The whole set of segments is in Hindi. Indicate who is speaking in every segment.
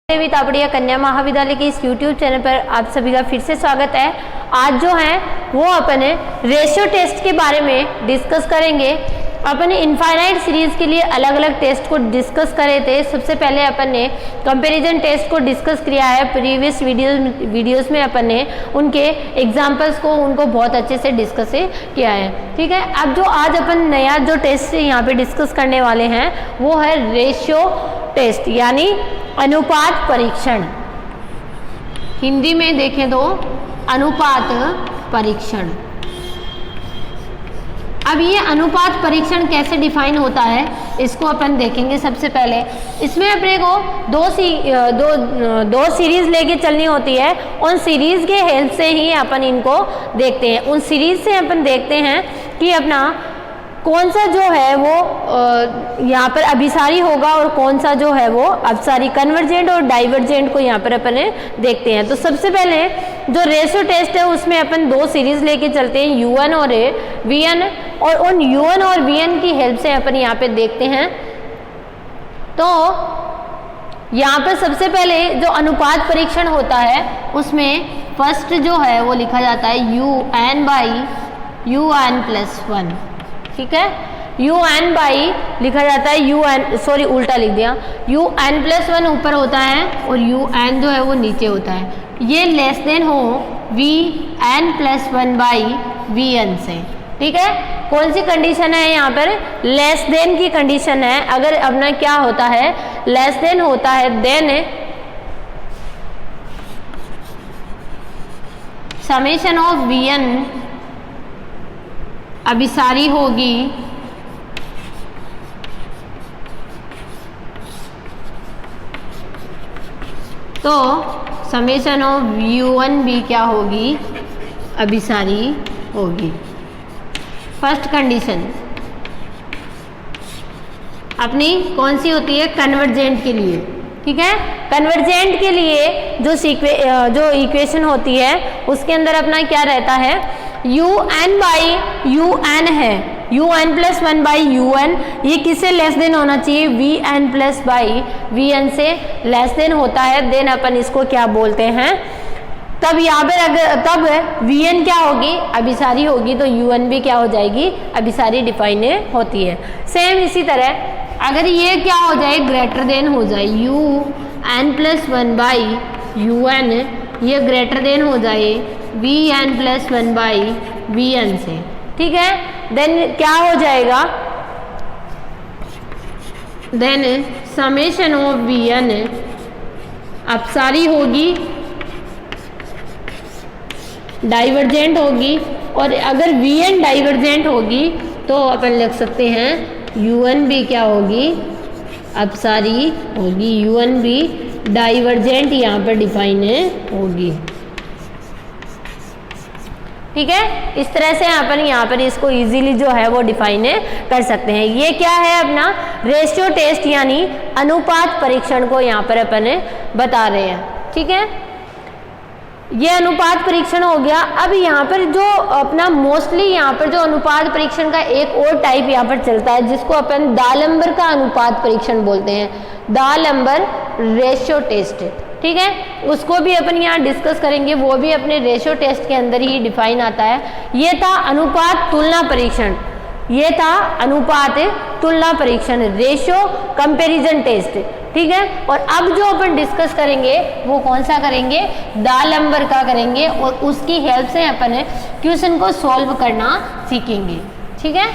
Speaker 1: देवी तापड़िया कन्या महाविद्यालय के इस YouTube चैनल पर आप सभी का फिर से स्वागत है। आज जो है वो अपन रेशियो टेस्ट के बारे में डिस्कस करेंगे। अपन इनफाइनाइट सीरीज के लिए अलग अलग टेस्ट को डिस्कस करे थे। सबसे पहले अपन ने कंपैरिजन टेस्ट को डिस्कस किया है। प्रीवियस वीडियोस में अपन ने उनके एग्जांपल्स को उनको बहुत अच्छे से डिस्कस किया है। ठीक है, अब जो आज अपन नया जो टेस्ट यहाँ पे डिस्कस करने वाले हैं वो है रेशियो टेस्ट यानी अनुपात परीक्षण। हिंदी में देखें तो अनुपात परीक्षण। अब ये अनुपात परीक्षण कैसे डिफाइन होता है इसको अपन देखेंगे। सबसे पहले इसमें अपने को दो सीरीज लेके चलनी होती है। उन सीरीज के हेल्प से ही अपन इनको देखते हैं। उन सीरीज से अपन देखते हैं कि अपना कौन सा जो है वो यहाँ पर अभिसारी होगा और कौन सा जो है वो अपसारी, कन्वर्जेंट और डाइवर्जेंट को यहाँ पर अपन देखते हैं। तो सबसे पहले जो रेशियो टेस्ट है उसमें अपन दो सीरीज लेके चलते हैं, U1 और VN, और उन U1 और VN की हेल्प से अपन यहाँ पे देखते हैं। तो यहाँ पर सबसे पहले जो अनुपात परीक्षण होता है उसमें फर्स्ट जो है वो लिखा जाता है UN/UN+1। ठीक है, UN बाई लिखा जाता है उल्टा लिख दिया, UN+1 ऊपर होता है और UN जो है वो नीचे होता है। ये लेस देन हो VN+1/VN से। ठीक है, कौन सी कंडीशन है यहाँ पर? लेस देन की कंडीशन है। अगर अपना क्या होता है, लेस देन होता है देन समेशन ऑफ VN अभिसारी होगी तो समेशन ऑफ U1 भी क्या होगी, अभिसारी होगी। फर्स्ट कंडीशन अपनी कौन सी होती है? कन्वर्जेंट के लिए। ठीक है, कन्वर्जेंट के लिए जो इक्वेशन होती है उसके अंदर अपना क्या रहता है, UN/UN है, UN+1/UN। ये किससे लेस देन होना चाहिए? VN+/VN से लेस देन होता है। देन अपन इसको क्या बोलते हैं? तब यहाँ पर तब VN क्या होगी, अभिसारी होगी, तो UN भी क्या हो जाएगी, अभिसारी डिफाइन होती है। सेम इसी तरह अगर ये क्या हो जाए, ग्रेटर देन हो जाए, UN+1/UN, ये ग्रेटर देन हो जाए VN+1/VN से। ठीक है, देन क्या हो जाएगा, देन समेशन ऑफ VN अपसारी होगी, डाइवर्जेंट होगी, और अगर VN डाइवर्जेंट होगी तो अपन लिख सकते हैं UN भी क्या होगी, अपसारी होगी। UN भी डाइवर्जेंट यहाँ पर डिफाइन होगी। ठीक है, इस तरह से अपन यहाँ पर इसको इजीली जो है वो डिफाइन कर सकते हैं। ये क्या है, अपना रेशियो टेस्ट यानी अनुपात परीक्षण को यहाँ पर अपन बता रहे हैं। ठीक है, ये अनुपात परीक्षण हो गया। अब यहाँ पर जो अपना मोस्टली यहाँ पर जो अनुपात परीक्षण का एक और टाइप यहाँ पर चलता है जिसको अपन दालंबर का अनुपात परीक्षण बोलते हैं, दालंबर रेशियो टेस्ट। ठीक है, उसको भी अपन यहाँ डिस्कस करेंगे, वो भी अपने रेशियो टेस्ट के अंदर ही डिफाइन आता है। ये था अनुपात तुलना परीक्षण, ये था अनुपात तुलना परीक्षण, रेशियो कंपैरिजन टेस्ट। ठीक है, और अब जो अपन डिस्कस करेंगे वो कौन सा करेंगे, दालंबर का करेंगे, और उसकी हेल्प से अपन क्वेश्चन को सॉल्व करना सीखेंगे। ठीक है,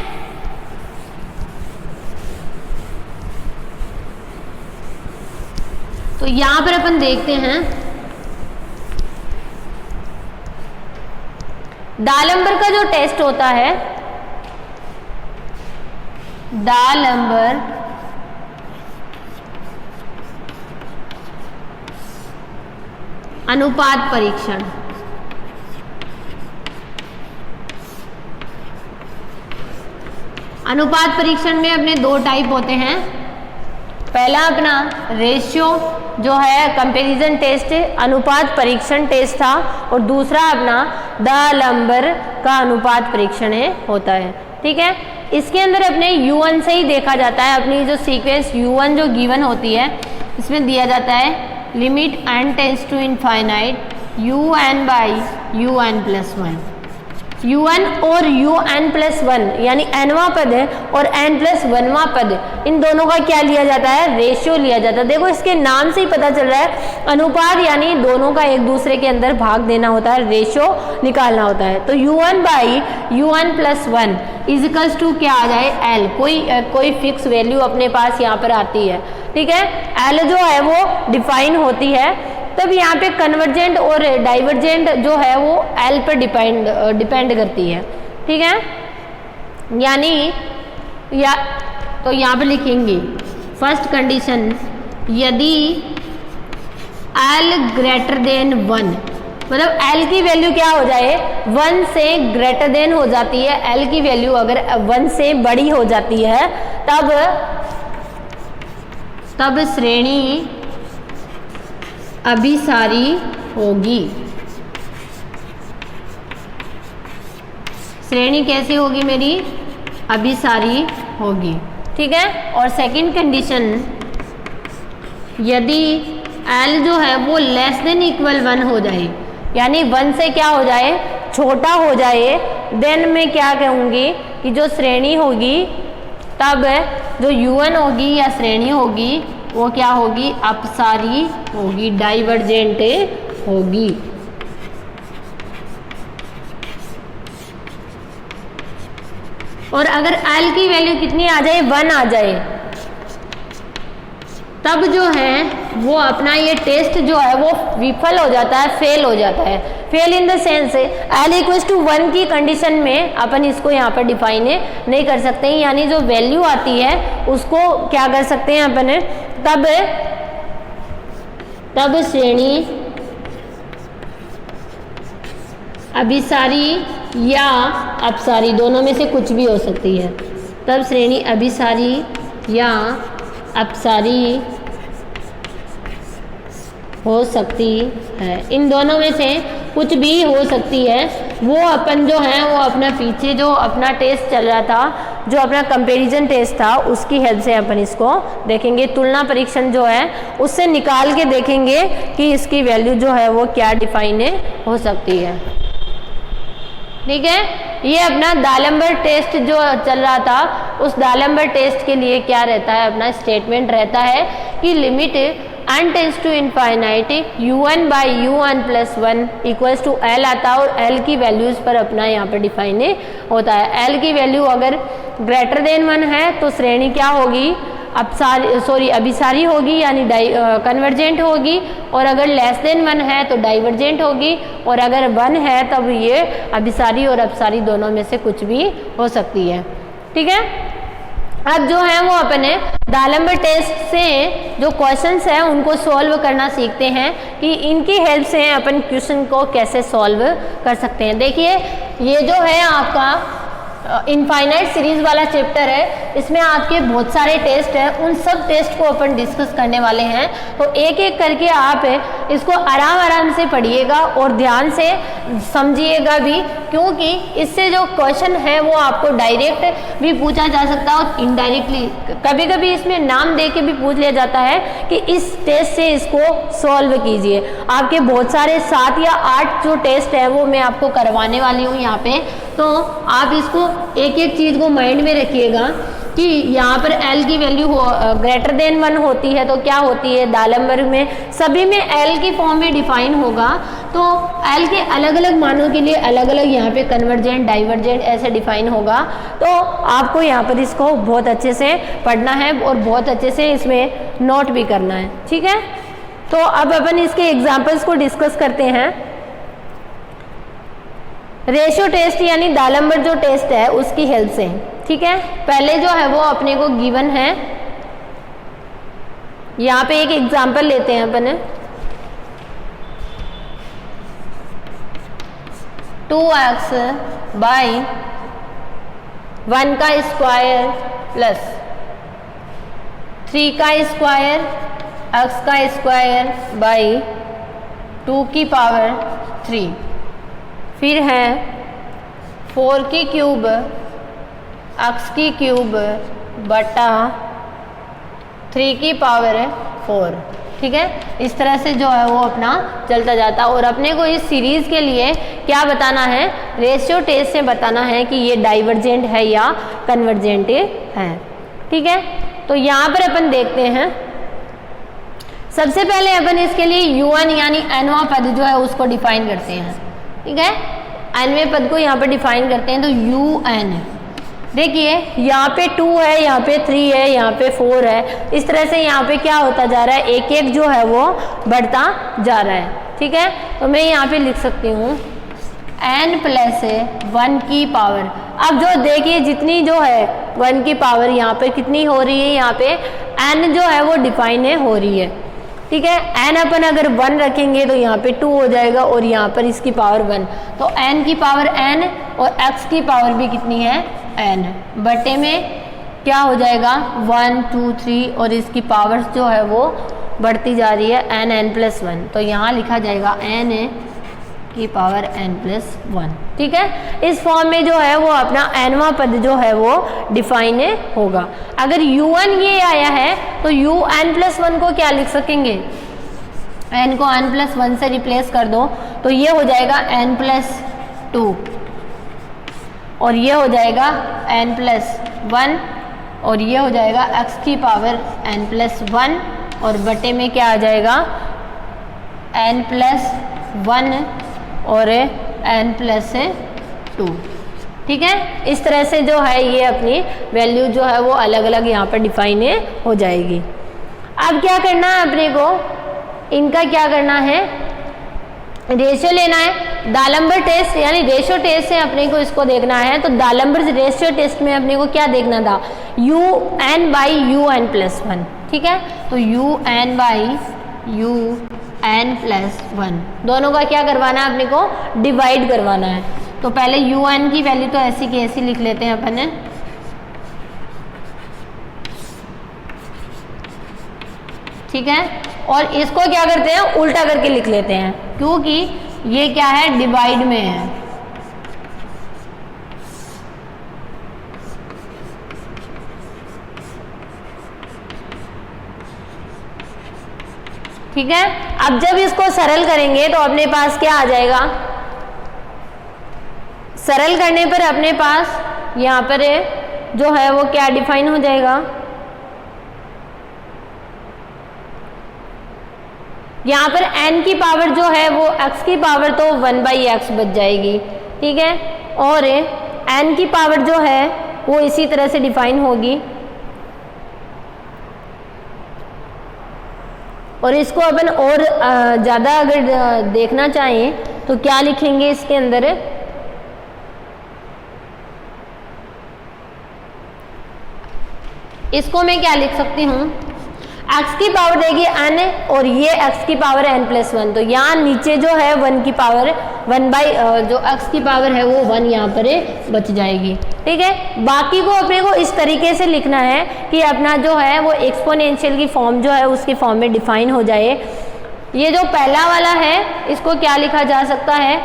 Speaker 1: तो यहाँ पर अपन देखते हैं दालंबर का जो टेस्ट होता है, दालंबर अनुपात परीक्षण। अनुपात परीक्षण में अपने दो टाइप होते हैं। पहला अपना रेशियो जो है कंपैरिजन टेस्ट, अनुपात परीक्षण टेस्ट था, और दूसरा अपना दालंबर का अनुपात परीक्षण होता है। ठीक है, इसके अंदर अपने U1 से ही देखा जाता है। अपनी जो सीक्वेंस U1 जो गिवन होती है इसमें दिया जाता है limit n tends to infinite un by un+1। un और un+1 यानी nवां पद है और n+1वां पद, इन दोनों का क्या लिया जाता है, रेशियो लिया जाता है। देखो इसके नाम से ही पता चल रहा है, अनुपात यानी दोनों का एक दूसरे के अंदर भाग देना होता है, रेशियो निकालना होता है। तो un by un+1 equals to क्या आ जाए, l। कोई फिक्स वैल्यू अपने पास यहाँ पर आती है, ठीक है। l जो है वो डिफाइन होती है, तब यहाँ पे कन्वर्जेंट और डाइवर्जेंट जो है वो एल पर डिपेंड करती है, ठीक है। यानी तो यहाँ पे लिखेंगे फर्स्ट कंडीशन, यदि एल ग्रेटर देन 1, मतलब एल की वैल्यू क्या हो जाए, 1 से ग्रेटर देन हो जाती है, एल की वैल्यू अगर 1 से बड़ी हो जाती है तब श्रेणी अभिसारी होगी। श्रेणी कैसी होगी मेरी, अभिसारी होगी, ठीक है। और सेकंड कंडीशन, यदि L जो है वो लेस देन इक्वल 1 हो जाए, यानी 1 से क्या हो जाए, छोटा हो जाए, देन मैं क्या कहूँगी कि जो श्रेणी होगी, तब जो UN होगी या श्रेणी होगी वो क्या होगी, अपसारी होगी, डाइवर्जेंट होगी। और अगर L की वैल्यू कितनी आ जाए, 1 आ जाए, तब जो है वो अपना ये टेस्ट जो है वो विफल हो जाता है, फेल हो जाता है। Fail in the sense L = 1 की कंडीशन में अपन इसको यहाँ पर डिफाइन नहीं कर सकते हैं, यानी जो वैल्यू आती है उसको क्या कर सकते हैं अपन, तब श्रेणी अभिसारी या अपसारी, दोनों में से कुछ भी हो सकती है, तब श्रेणी अभिसारी या अपसारी हो सकती है। इन दोनों में से कुछ भी हो सकती है। वो अपन जो है वो अपना पीछे जो अपना टेस्ट चल रहा था, जो अपना कंपैरिजन टेस्ट था, उसकी हेल्प से अपन इसको देखेंगे। तुलना परीक्षण जो है उससे निकाल के देखेंगे कि इसकी वैल्यू जो है वो क्या डिफाइन हो सकती है, ठीक है। ये अपना दालम्बर टेस्ट जो चल रहा था, उस दालम्बर टेस्ट के लिए क्या रहता है, अपना स्टेटमेंट रहता है कि limit n tends to infinite un by un+1 equals to l आता है, और l की वैल्यूज पर अपना यहाँ पर डिफाइन होता है। l की वैल्यू अगर ग्रेटर देन 1 है तो श्रेणी क्या होगी, अभिसारी होगी, यानी कन्वर्जेंट होगी, और अगर लेस देन 1 है तो डाइवर्जेंट होगी, और अगर 1 है तब ये अभिसारी और अपसारी दोनों में से कुछ भी हो सकती है, ठीक है। अब जो है वो अपने दालम्बर टेस्ट से जो क्वेश्चंस हैं उनको सॉल्व करना सीखते हैं कि इनकी हेल्प से अपन क्वेश्चन को कैसे सॉल्व कर सकते हैं। देखिए ये जो है आपका इनफाइनाइट सीरीज वाला चैप्टर है, इसमें आपके बहुत सारे टेस्ट हैं, उन सब टेस्ट को अपन डिस्कस करने वाले हैं। तो एक एक करके आप इसको आराम से पढ़िएगा और ध्यान से समझिएगा भी, क्योंकि इससे जो क्वेश्चन है वो आपको डायरेक्ट भी पूछा जा सकता है और इनडायरेक्टली कभी कभी इसमें नाम दे के भी पूछ लिया जाता है कि इस टेस्ट से इसको सॉल्व कीजिए। आपके बहुत सारे 7 या 8 जो टेस्ट है वो मैं आपको करवाने वाली हूँ यहाँ पे, तो आप इसको एक एक चीज़ को माइंड में रखिएगा कि यहाँ पर L की वैल्यू ग्रेटर देन 1 होती है तो क्या होती है, दालम्बर में सभी में L की फॉर्म में डिफाइन होगा, तो L के अलग अलग मानों के लिए अलग अलग यहाँ पे कन्वर्जेंट डाइवर्जेंट ऐसे डिफाइन होगा। तो आपको यहाँ पर इसको बहुत अच्छे से पढ़ना है और बहुत अच्छे से इसमें नोट भी करना है, ठीक है। तो अब अपन इसके एग्जाम्पल्स को डिस्कस करते हैं। रेशियो टेस्ट यानी दालम्बर जो टेस्ट है उसकी हेल्प से, ठीक है। पहले जो है वो अपने को गिवन है, यहाँ पे एक एग्जाम्पल लेते हैं अपन, 2x बाई 1 का स्क्वायर प्लस 3 का स्क्वायर x का स्क्वायर बाई 2 की पावर 3, फिर है 4 की क्यूब x की क्यूब बटा 3 की पावर 4। ठीक है, इस तरह से जो है वो अपना चलता जाता। और अपने को इस सीरीज़ के लिए क्या बताना है, रेशियो टेस्ट से बताना है कि ये डाइवर्जेंट है या कन्वर्जेंट है। ठीक है, तो यहाँ पर अपन देखते हैं, सबसे पहले अपन इसके लिए UN यानी nवां पद जो है उसको डिफाइन करते हैं। ठीक है, nवें पद को यहाँ पर डिफाइन करते हैं, तो UN देखिए यहाँ पे 2 है, यहाँ पे 3 है, यहाँ पे 4 है, इस तरह से यहाँ पे क्या होता जा रहा है, एक एक जो है वो बढ़ता जा रहा है। ठीक है, तो मैं यहाँ पे लिख सकती हूँ n प्लस 1 की पावर। अब जो देखिए जितनी जो है 1 की पावर यहाँ पे कितनी हो रही है, यहाँ पे n जो है वो डिफाइन हो रही है। ठीक है, n अपन अगर 1 रखेंगे तो यहाँ पे 2 हो जाएगा और यहाँ पर इसकी पावर 1, तो n की पावर n और x की पावर भी कितनी है n, बटे में क्या हो जाएगा 1 2 3 और इसकी पावर्स जो है वो बढ़ती जा रही है n प्लस 1, तो यहाँ लिखा जाएगा n की पावर n प्लस 1। ठीक है, इस फॉर्म में जो है वो अपना nवां पद जो है वो डिफाइन होगा। अगर UN ये आया है तो UN प्लस 1 को क्या लिख सकेंगे, n को n प्लस 1 से रिप्लेस कर दो तो ये हो जाएगा n प्लस 2 और ये हो जाएगा n प्लस 1 और ये हो जाएगा x की पावर n प्लस 1 और बटे में क्या आ जाएगा n प्लस 1 और n प्लस 2। ठीक है, इस तरह से जो है ये अपनी वैल्यू जो है वो अलग अलग यहाँ पर डिफाइन हो जाएगी। अब क्या करना है अपने को, इनका क्या करना है, रेशियो लेना है। दालंबर टेस्ट यानी रेशियो टेस्ट से अपने को इसको देखना है, तो दालंबर रेशियो टेस्ट में अपने को क्या देखना था, UN बाई UN प्लस 1। ठीक है, तो UN बाई UN प्लस 1 दोनों का क्या करवाना है, अपने को डिवाइड करवाना है। तो पहले UN की वैल्यू तो ऐसी की ऐसी लिख लेते हैं अपन, ठीक है, और इसको क्या करते हैं उल्टा करके लिख लेते हैं, क्योंकि ये क्या है डिवाइड में है। ठीक है, अब जब इसको सरल करेंगे तो अपने पास क्या आ जाएगा, सरल करने पर अपने पास यहाँ पर जो है वो क्या डिफाइन हो जाएगा, यहाँ पर n की पावर जो है वो x की पावर तो 1/x बच जाएगी। ठीक है, और n की पावर जो है वो इसी तरह से डिफाइन होगी और इसको अपन और ज़्यादा अगर देखना चाहें तो क्या लिखेंगे इसके अंदर, इसको मैं क्या लिख सकती हूँ, x की पावर देगी n और ये x की पावर n प्लस 1, तो यहाँ नीचे जो है 1 की पावर 1 जो x की पावर है वो 1 यहाँ पर बच जाएगी। ठीक है, बाकी को अपने को इस तरीके से लिखना है कि अपना जो है वो एक्सपोनेंशियल की फॉर्म जो है उसकी फॉर्म में डिफाइन हो जाए। ये जो पहला वाला है इसको क्या लिखा जा सकता है,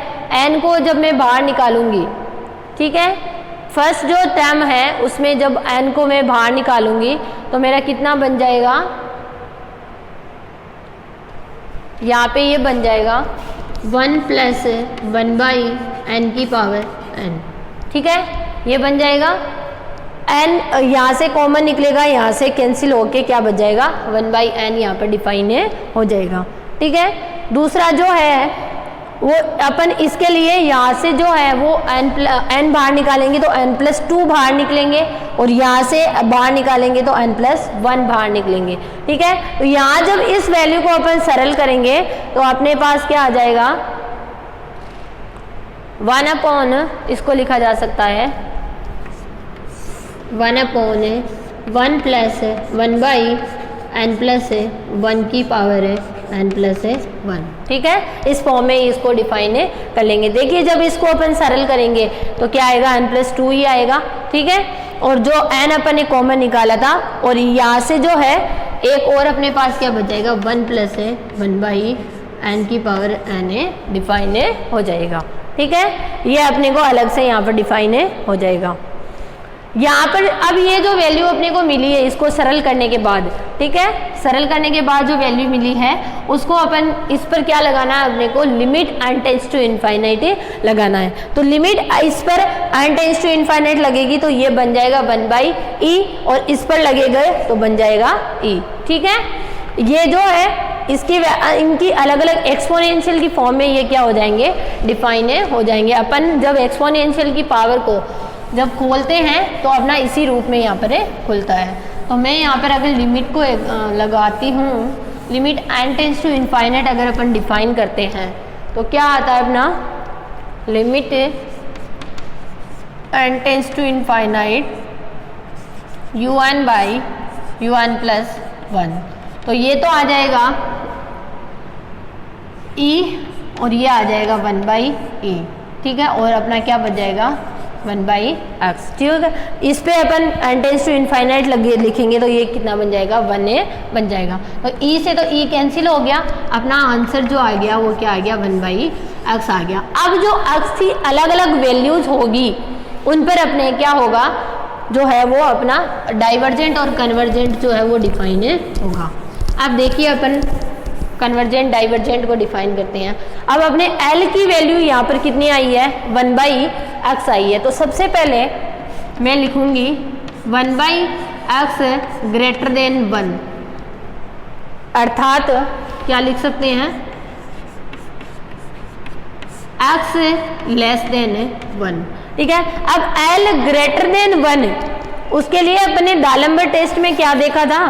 Speaker 1: n को जब मैं बाहर निकालूंगी, ठीक है, फर्स्ट जो टर्म है उसमें जब n को मैं बाहर निकालूंगी तो मेरा कितना बन जाएगा, यहाँ पे ये बन जाएगा 1 प्लस 1/n की पावर n। ठीक है, ये बन जाएगा, n यहाँ से कॉमन निकलेगा, यहाँ से कैंसिल होके क्या बच जाएगा 1/n यहाँ पर डिफाइन हो जाएगा। ठीक है, दूसरा जो है वो अपन इसके लिए यहाँ से जो है वो n बाहर निकालेंगे तो n प्लस 2 बाहर निकलेंगे और यहाँ से बाहर निकालेंगे तो n प्लस 1 बाहर निकलेंगे। ठीक है, तो यहाँ जब इस वैल्यू को अपन सरल करेंगे तो अपने पास क्या आ जाएगा 1/, इसको लिखा जा सकता है 1/1 प्लस 1/n प्लस 1 की पावर है n प्लस 1। ठीक है, इस फॉर्म में इसको डिफाइन कर लेंगे। देखिए जब इसको अपन सरल करेंगे तो क्या आएगा n प्लस 2 ही आएगा। ठीक है, और जो n अपन ने कॉमन निकाला था और यहाँ से जो है एक और अपने पास क्या बच जाएगा 1 प्लस 1/n की पावर n डिफाइन हो जाएगा। ठीक है, ये अपने को अलग से यहाँ पर डिफाइन हो जाएगा। यहाँ पर अब ये जो वैल्यू अपने को मिली है इसको सरल करने के बाद, ठीक है, सरल करने के बाद जो वैल्यू मिली है उसको अपन इस पर क्या लगाना है, अपने को limit n tends to infinite लगाना है। तो लिमिट इस पर n टेंड्स टू इनफाइनाइट लगेगी तो ये बन जाएगा 1/e और इस पर लगेगा तो बन जाएगा e, ठीक है। ये जो है इनकी अलग अलग एक्सपोनेंशियल की फॉर्म में ये क्या हो जाएंगे, डिफाइन हो जाएंगे। अपन जब एक्सपोनेंशियल की पावर को जब खोलते हैं तो अपना इसी रूप में यहाँ पर खुलता है। तो मैं यहाँ पर अगर लिमिट को लगाती हूँ, limit n tends to infinite अगर अपन डिफाइन करते हैं तो क्या आता है अपना, limit n tends to infinite un plus 1, तो ये तो आ जाएगा e और ये आ जाएगा 1/e, ठीक है, और अपना क्या बच जाएगा 1/x, ठीक है। इस पे अपन n टेंड्स टू इनफाइनाइट लिखेंगे तो ये कितना बन जाएगा, 1a बन जाएगा। तो e से तो e कैंसिल हो गया, अपना आंसर जो आ गया वो क्या आ गया, 1/x आ गया। अब जो x की अलग अलग वैल्यूज होगी उन पर अपने क्या होगा, जो है वो अपना डाइवर्जेंट और कन्वर्जेंट जो है वो डिफाइन होगा। अब देखिए अपन कन्वर्जेंट डाइवर्जेंट को डिफाइन करते हैं। अब अपने L की वैल्यू यहाँ पर कितनी आई है, 1/x आई है। तो सबसे पहले मैं लिखूंगी 1/x ग्रेटर देन 1, अर्थात क्या लिख सकते हैं, x लेस देन 1, ठीक है। अब L ग्रेटर देन 1, उसके लिए अपने दालम्बर टेस्ट में क्या देखा था,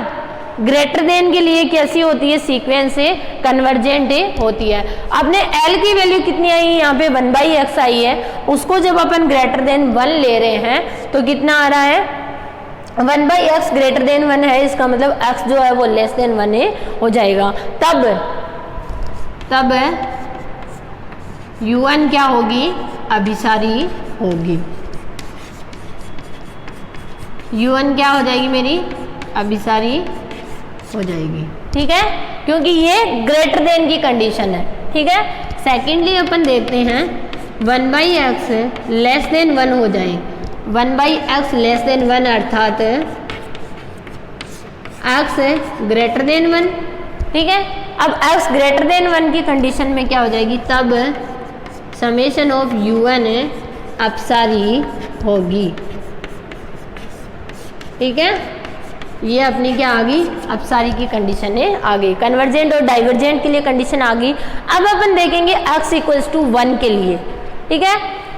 Speaker 1: ग्रेटर देन के लिए कैसी होती है, सीक्वेंस से कन्वर्जेंट होती है। अपने L की वैल्यू कितनी आई है, यहाँ पे 1/x आई है, उसको जब अपन ग्रेटर देन 1 ले रहे हैं तो कितना आ रहा है, 1/x ग्रेटर देन 1 है, इसका मतलब x जो है वो लेस देन 1 हो जाएगा। तब un क्या होगी, अभिसारी होगी। un क्या हो जाएगी, मेरी अभिसारी हो जाएगी, ठीक है, क्योंकि ये ग्रेटर देन की कंडीशन है, ठीक है। सेकेंडली अपन देखते हैं 1/x लेस देन 1 हो जाए, 1/x लेस देन 1 अर्थात x ग्रेटर देन 1, ठीक है। अब x ग्रेटर देन 1 की कंडीशन में क्या हो जाएगी, तब समेशन ऑफ un अपसारी होगी, ठीक है। ये अपनी क्या आ गई, अपसारी की कंडीशन आ गई, कन्वर्जेंट और डाइवर्जेंट के लिए कंडीशन आ गई। अब अपन देखेंगे x इक्वल्स टू 1 के लिए, ठीक है।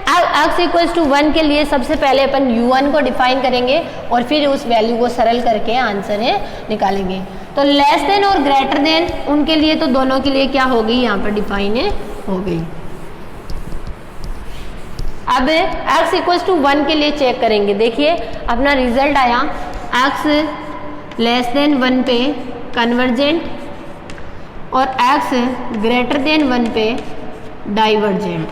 Speaker 1: अब x इक्वल्स टू 1 के लिए सबसे पहले अपन u1 को डिफाइन करेंगे और फिर उस वैल्यू को सरल करके आंसर निकालेंगे। तो लेस देन और ग्रेटर देन उनके लिए तो दोनों के लिए क्या हो गई, यहाँ पर डिफाइन हो गई। अब x इक्वल्स टू 1 के लिए चेक करेंगे, देखिए अपना रिजल्ट आया x लेस देन 1 पे कन्वर्जेंट और x ग्रेटर देन 1 पे डाइवर्जेंट,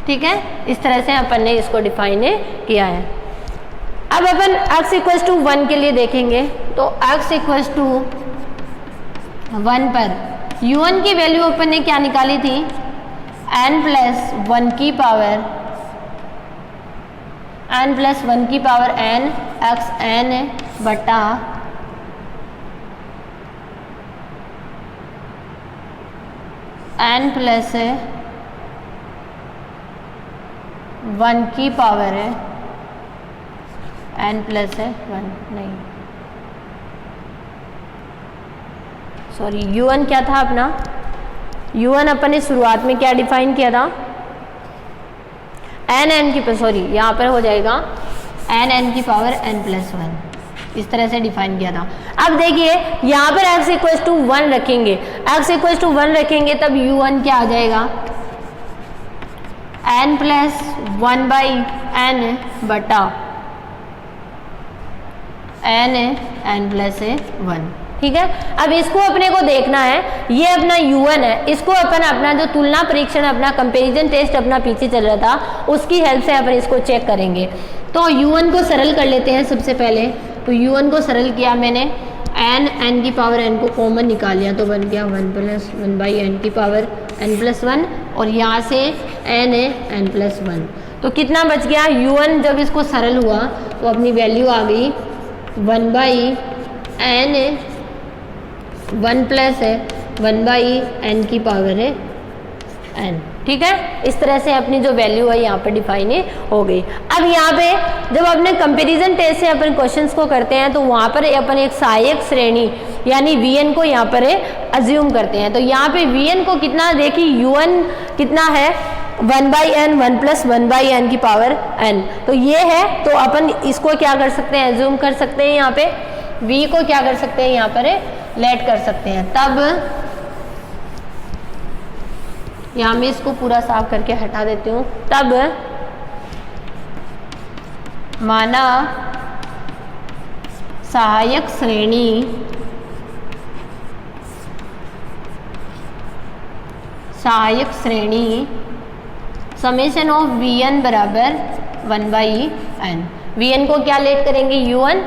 Speaker 1: ठीक है। इस तरह से अपन ने इसको डिफाइन किया है। अब अपन x इक्वल्स टू 1 के लिए देखेंगे तो x इक्वल्स टू 1 पर u1 की वैल्यू अपन ने क्या निकाली थी, n प्लस 1 की पावर n x n बटा n प्लस 1 की पावर है n प्लस 1 नहीं सॉरी u1 क्या था अपना, u1 अपन ने शुरुआत में क्या डिफाइन किया था, n की सॉरी यहाँ पर हो जाएगा n की पावर n प्लस 1, इस तरह से डिफाइन किया था। अब देखिए यहाँ पर x इक्वल्स टू 1 रखेंगे, x इक्वल्स टू 1 रखेंगे तब u1 क्या आ जाएगा, n प्लस 1/n बटा n प्लस 1, ठीक है। अब इसको अपने को देखना है, ये अपना u1 है, इसको अपन अपना जो तुलना परीक्षण अपना कंपैरिजन टेस्ट अपना पीछे चल रहा था उसकी हेल्प से अपन इसको चेक करेंगे। तो u1 को सरल कर लेते हैं सबसे पहले। तो u1 को सरल किया मैंने, n की पावर n को कॉमन निकाल लिया तो बन गया 1 प्लस 1/n की पावर n प्लस 1 और यहाँ से n है n प्लस 1। तो कितना बच गया, u1 जब इसको सरल हुआ तो अपनी वैल्यू आ गई 1/n, 1 प्लस है 1/n की पावर है n। ठीक है, इस तरह से अपनी जो वैल्यू है यहाँ पर डिफाइन हो गई। अब यहाँ पे जब अपने कंपैरिजन टेस्ट से अपन क्वेश्चंस को करते हैं तो वहाँ पर अपन एक सहायक श्रेणी यानी Vn को यहाँ पर अज्यूम करते हैं। तो यहाँ पे Vn को कितना देखिए, u1 कितना है 1/n, 1 प्लस 1/n की पावर n। तो ये है, तो अपन इसको क्या कर सकते हैं, एज्यूम कर सकते हैं। यहाँ पे v को क्या कर सकते हैं, यहाँ पर लेट कर सकते हैं। तब यहाँ मैं इसको पूरा साफ करके हटा देती हूँ। तब माना सहायक श्रेणी समेशन ऑफ Vn बराबर 1/n। Vn को क्या लेट करेंगे, u1,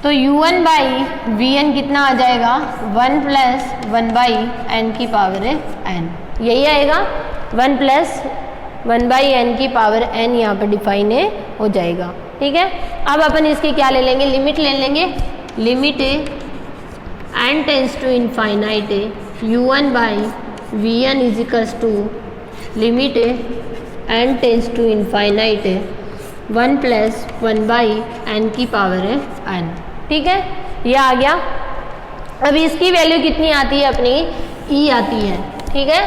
Speaker 1: तो u1/Vn कितना आ जाएगा 1 प्लस 1/n की पावर n, यही आएगा 1 प्लस 1/n की पावर n यहाँ पर डिफाइन हो जाएगा। ठीक है, अब अपन इसकी क्या ले लेंगे, लिमिट ले लेंगे। Limit n tends to infinite u1/Vn is equals to limit n tends to infinite 1 plus 1/n की पावर n। ठीक है, ये आ गया। अब इसकी वैल्यू कितनी आती है अपनी, e आती है। ठीक है,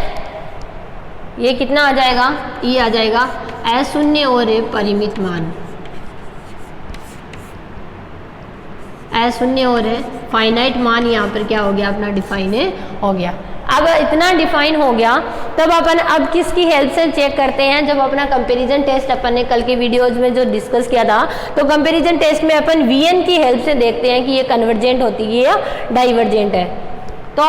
Speaker 1: ये कितना आ जाएगा, e आ जाएगा अशून्य और परिमित मान, अशून्य और फाइनाइट मान यहाँ पर क्या हो गया, अपना डिफाइन हो गया। अब इतना डिफाइन हो गया, तब अपन अब किसकी हेल्प से चेक करते हैं, जब अपना कंपैरिजन टेस्ट अपन ने कल के वीडियोज में जो डिस्कस किया था, तो कंपैरिजन टेस्ट में अपन Vn की हेल्प से देखते हैं कि ये कन्वर्जेंट होती है या डाइवर्जेंट है। तो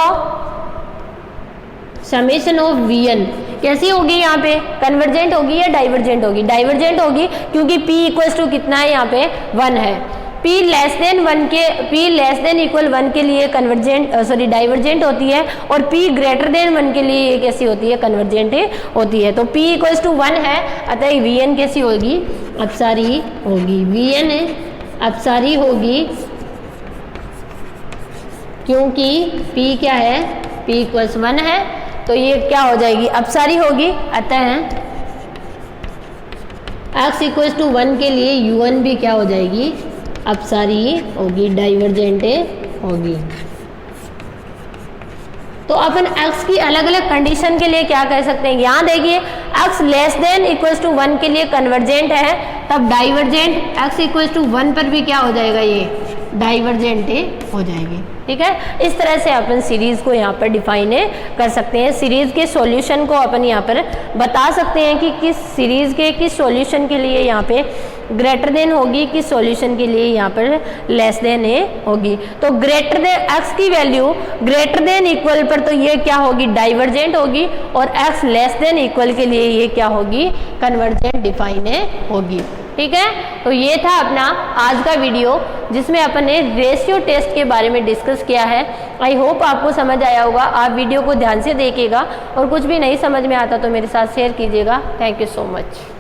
Speaker 1: समेशन ऑफ Vn कैसी होगी, यहाँ पे कन्वर्जेंट होगी या डाइवर्जेंट होगी, डाइवर्जेंट होगी, क्योंकि p इक्वल्स टू कितना है, यहाँ पे 1 है। p लेस देन 1 के, p लेस देन इक्वल 1 के लिए कन्वर्जेंट डाइवर्जेंट होती है, और p ग्रेटर देन 1 के लिए ये कैसी होती है, कन्वर्जेंट होती है। तो p इक्वल्स टू 1 है, अतः Vn कैसी होगी, अपसारी होगी। Vn अपसारी होगी क्योंकि p क्या है, p इक्वल्स 1 है, तो ये क्या हो जाएगी, अपसारी होगी। अतः x इक्वल्स टू 1 के लिए u1 भी क्या हो जाएगी, अपसारी होगी, डाइवर्जेंट होगी। तो अपन x की अलग अलग कंडीशन के लिए क्या कह सकते हैं, यहाँ देखिए x less than equals to 1 के लिए कन्वर्जेंट है, तब डाइवर्जेंट x इक्वल्स टू 1 पर भी क्या हो जाएगा, ये डाइवर्जेंट हो जाएगी। ठीक है, इस तरह से अपन सीरीज को यहाँ पर डिफाइन कर सकते हैं। सीरीज के सॉल्यूशन को अपन यहाँ पर बता सकते हैं कि किस सीरीज के किस सॉल्यूशन के लिए यहाँ पे ग्रेटर देन होगी, किस सॉल्यूशन के लिए यहाँ पर लेस देन होगी। तो ग्रेटर देन x की वैल्यू ग्रेटर देन इक्वल पर तो ये क्या होगी, डाइवर्जेंट होगी, और x लेस देन इक्वल के लिए ये क्या होगी, कन्वर्जेंट डिफाइन होगी। ठीक है, तो ये था अपना आज का वीडियो जिसमें अपन ने रेशियो टेस्ट के बारे में डिस्कस किया है। आई होप आपको समझ आया होगा। आप वीडियो को ध्यान से देखिएगा और कुछ भी नहीं समझ में आता तो मेरे साथ शेयर कीजिएगा। Thank you so much.